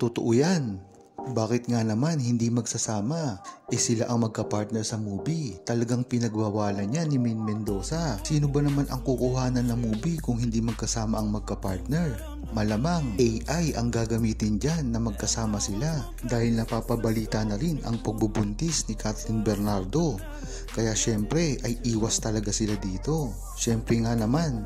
Totoo yan. Bakit nga naman hindi magsasama? Sila ang magka-partner sa movie. Talagang pinagwawalan niya ni Maine Mendoza. Sino ba naman ang kukuhanan ng movie kung hindi magkasama ang magka-partner? Malamang AI ang gagamitin dyan na magkasama sila dahil napapabalita na rin ang pagbubuntis ni Kathryn Bernardo. Kaya syempre ay iwas talaga sila dito. Syempre nga naman,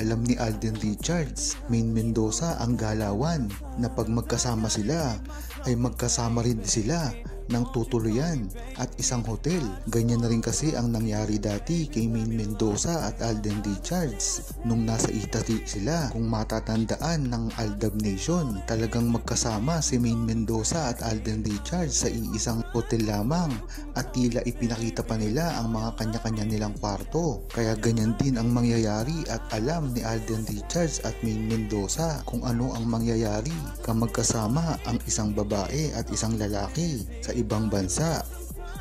alam ni Alden Richards, Maine Mendoza ang galawan na pag magkasama sila ay magkasama rin sila ng tutuluyan at isang hotel. Ganyan na rin kasi ang nangyari dati kay Maine Mendoza at Alden Richards nung nasa Italy sila. Kung matatandaan ng Aldab Nation, talagang magkasama si Maine Mendoza at Alden Richards sa iisang hotel lamang at tila ipinakita pa nila ang mga kanya-kanya nilang kwarto. Kaya ganyan din ang mangyayari at alam ni Alden Richards at Maine Mendoza kung ano ang mangyayari kung magkasama ang isang babae at isang lalaki sa ibang bansa.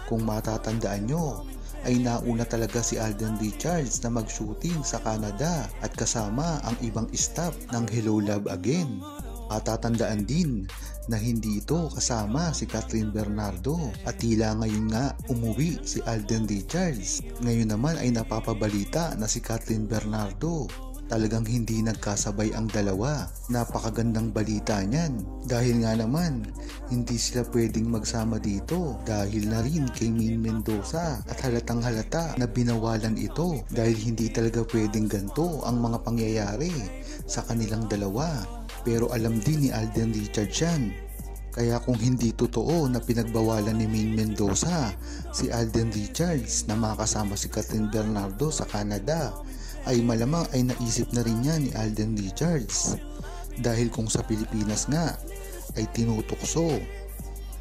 Kung matatandaan nyo, ay nauna talaga si Alden Richards na mag-shooting sa Canada at kasama ang ibang staff ng Hello Love Again. Matatandaan din na hindi ito kasama si Kathryn Bernardo at tila ngayon nga umuwi si Alden Richards. Ngayon naman ay napapabalita na si Kathryn Bernardo. Talagang hindi nagkasabay ang dalawa. Napakagandang balita niyan. Dahil nga naman, hindi sila pwedeng magsama dito dahil na rin kay Maine Mendoza at halatang halata na binawalan ito dahil hindi talaga pwedeng ganito ang mga pangyayari sa kanilang dalawa. Pero alam din ni Alden Richards yan. Kaya kung hindi totoo na pinagbawalan ni Maine Mendoza si Alden Richards na makasama si Kathryn Bernardo sa Canada, ay malamang ay naisip na rin niya ni Alden Richards. Dahil kung sa Pilipinas nga ay tinutokso,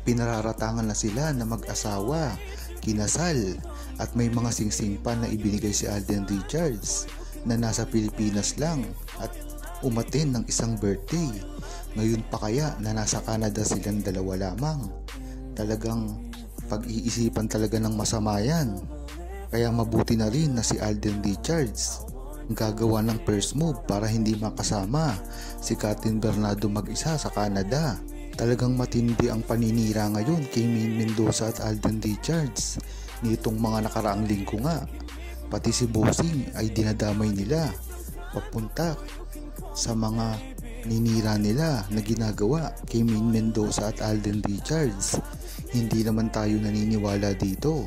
pinararatangan na sila na mag-asawa, kinasal at may mga singsing pa na ibinigay si Alden Richards na nasa Pilipinas lang at umattend ng isang birthday. Ngayon pa kaya na nasa Canada silang dalawa lamang. Talagang pag-iisipan talaga ng masama yan. Kaya mabuti na rin na si Alden Richards gagawa ng first move para hindi makasama si Kathryn Bernardo mag-isa sa Canada. Talagang matindi ang paninira ngayon kay Maine Mendoza at Alden Richards nitong mga nakaraang linggo nga. Pati si Bossing ay dinadamay nila papunta sa mga ninira nila na ginagawa kay Maine Mendoza at Alden Richards. Hindi naman tayo naniniwala dito,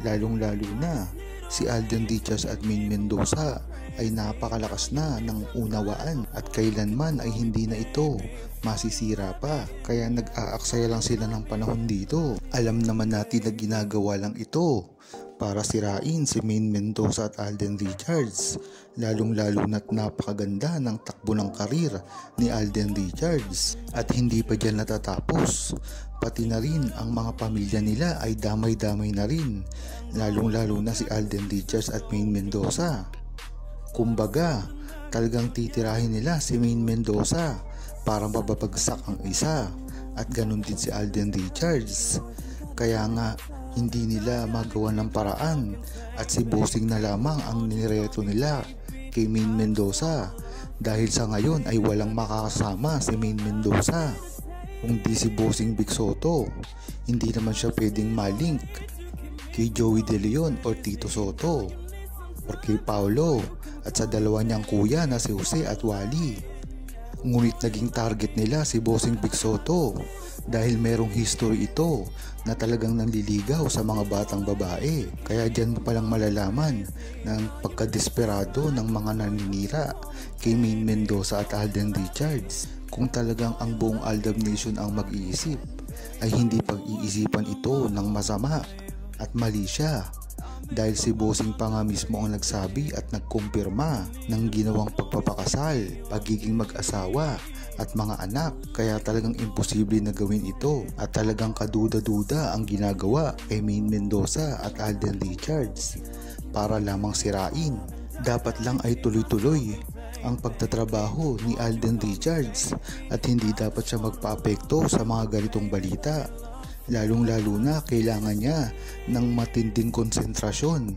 lalong-lalo na si Alden Richards at Maine Mendoza ay napakalakas na ng unawaan at kailanman ay hindi na ito masisira pa. Kaya nag-aaksaya lang sila ng panahon dito. Alam naman natin na ginagawa lang ito para sirain si Maine Mendoza at Alden Richards, lalong-lalo na't napakaganda ng takbo ng karir ni Alden Richards at hindi pa dyan natatapos. Pati na rin ang mga pamilya nila ay damay-damay na rin, lalong-lalo na si Alden Richards at Maine Mendoza. Kumbaga, talagang titirahin nila si Maine Mendoza para mababagsak ang isa at ganun din si Alden Richards. Kaya nga hindi nila magawa ng paraan at si Bossing na lamang ang nireto nila kay Maine Mendoza dahil sa ngayon ay walang makakasama si Maine Mendoza. Kung di si Bossing Vic Soto, hindi naman siya pwedeng malink kay Joey De Leon or Tito Soto or kay Paolo at sa dalawa niyang kuya na si Jose at Wally. Ngunit naging target nila si Bossing Vic Soto dahil merong history ito na talagang nanliligaw sa mga batang babae. Kaya dyan mo palang malalaman ng pagkadesperado ng mga naninira kay Maine Mendoza at Alden Richards. Kung talagang ang buong Aldab Nation ang mag-iisip, ay hindi pag-iisipan ito ng masama at mali siya. Dahil si Bossing pa nga mismo ang nagsabi at nagkumpirma ng ginawang pagpapakasal, pagiging mag-asawa at mga anak. Kaya talagang imposible na gawin ito at talagang kaduda-duda ang ginagawa kay Maine Mendoza at Alden Richards para lamang sirain. Dapat lang ay tuloy-tuloy ang pagtatrabaho ni Alden Richards at hindi dapat siya magpaapekto sa mga ganitong balita. Lalong-lalo na kailangan niya ng matinding konsentrasyon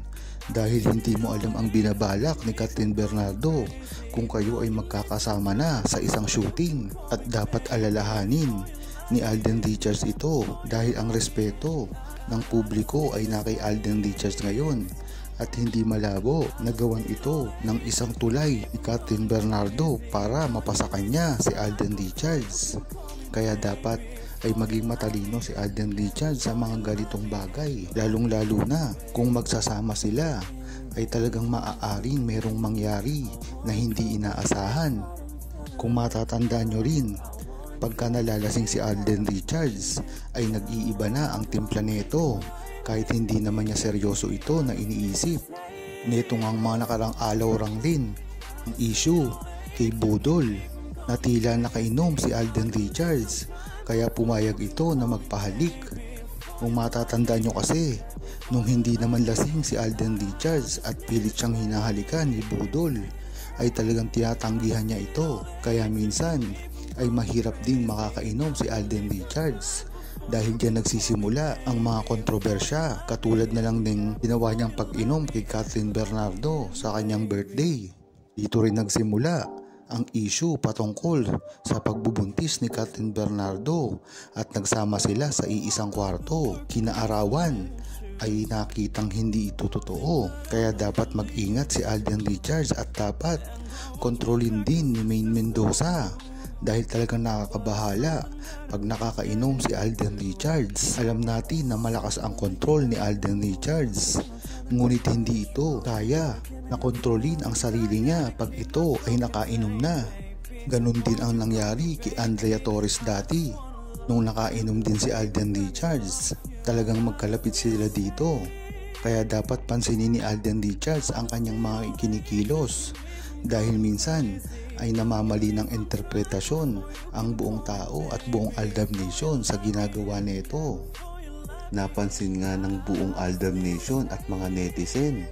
dahil hindi mo alam ang binabalak ni Kathryn Bernardo kung kayo ay magkakasama na sa isang shooting. At dapat alalahanin ni Alden Richards ito dahil ang respeto ng publiko ay na kay Alden Richards ngayon at hindi malabo na gawan ito ng isang tulay ni Kathryn Bernardo para mapasa kanya si Alden Richards. Kaya dapat ay maging matalino si Alden Richards sa mga ganitong bagay, lalong lalo na kung magsasama sila ay talagang maaaring merong mangyari na hindi inaasahan. Kung matatandaan nyo rin, pagka nalalasing si Alden Richards ay nag-iiba na ang timpla nito kahit hindi naman niya seryoso ito na iniisip. Neto ngang mga nakarang alaw din ang issue kay Budol na tila nakainom si Alden Richards kaya pumayag ito na magpahalik. Kung matatandaan nyo kasi, nung hindi naman lasing si Alden Richards at pilit siyang hinahalikan ni Budol, ay talagang tinatanggihan niya ito. Kaya minsan ay mahirap ding makakainom si Alden Richards dahil diyan nagsisimula ang mga kontrobersya, katulad na lang ng ginawa niyang pag-inom kay Kathryn Bernardo sa kanyang birthday. Dito rin nagsimula ang issue patungkol sa pagbubuntis ni Kathryn Bernardo at nagsama sila sa iisang kwarto. Kinaarawan ay nakitang hindi ito totoo, kaya dapat mag-ingat si Alden Richards at dapat kontrolin din ni Maine Mendoza dahil talagang nakakabahala pag nakakainom si Alden Richards. Alam natin na malakas ang kontrol ni Alden Richards, ngunit hindi ito kaya na kontrolin ang sarili niya pag ito ay nakainom na. Ganon din ang nangyari kay Andrea Torres dati nung nakainom din si Alden Richards. Talagang magkalapit sila dito, kaya dapat pansinin ni Alden Richards ang kanyang mga kinikilos dahil minsan ay namamali ng interpretasyon ang buong tao at buong Aldab Nation sa ginagawa nito. Napansin nga ng buong Aldab Nation at mga netizen,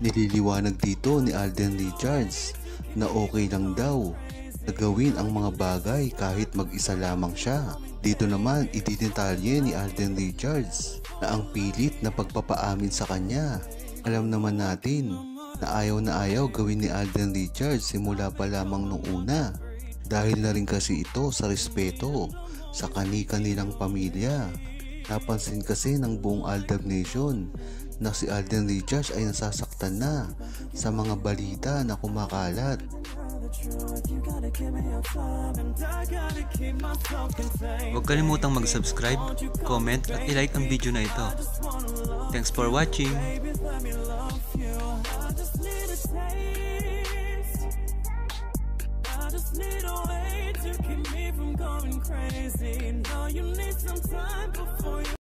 nililiwanag dito ni Alden Richards na okay lang daw na gawin ang mga bagay kahit mag-isa lamang siya. Dito naman ididetalye ni Alden Richards na ang pilit na pagpapaamin sa kanya. Alam naman natin na ayaw gawin ni Alden Richards simula pa lamang nung una, dahil na rin kasi ito sa respeto sa kani-kanilang pamilya. Napansin kasi ng buong Aldab Nation na si Alden Richards ay nasasaktan na sa mga balita na kumakalat. Huwag kalimutang mag-subscribe, comment at i-like ang video na ito. Thanks for watching! Need a way to keep me from going crazy. Now you need some time before you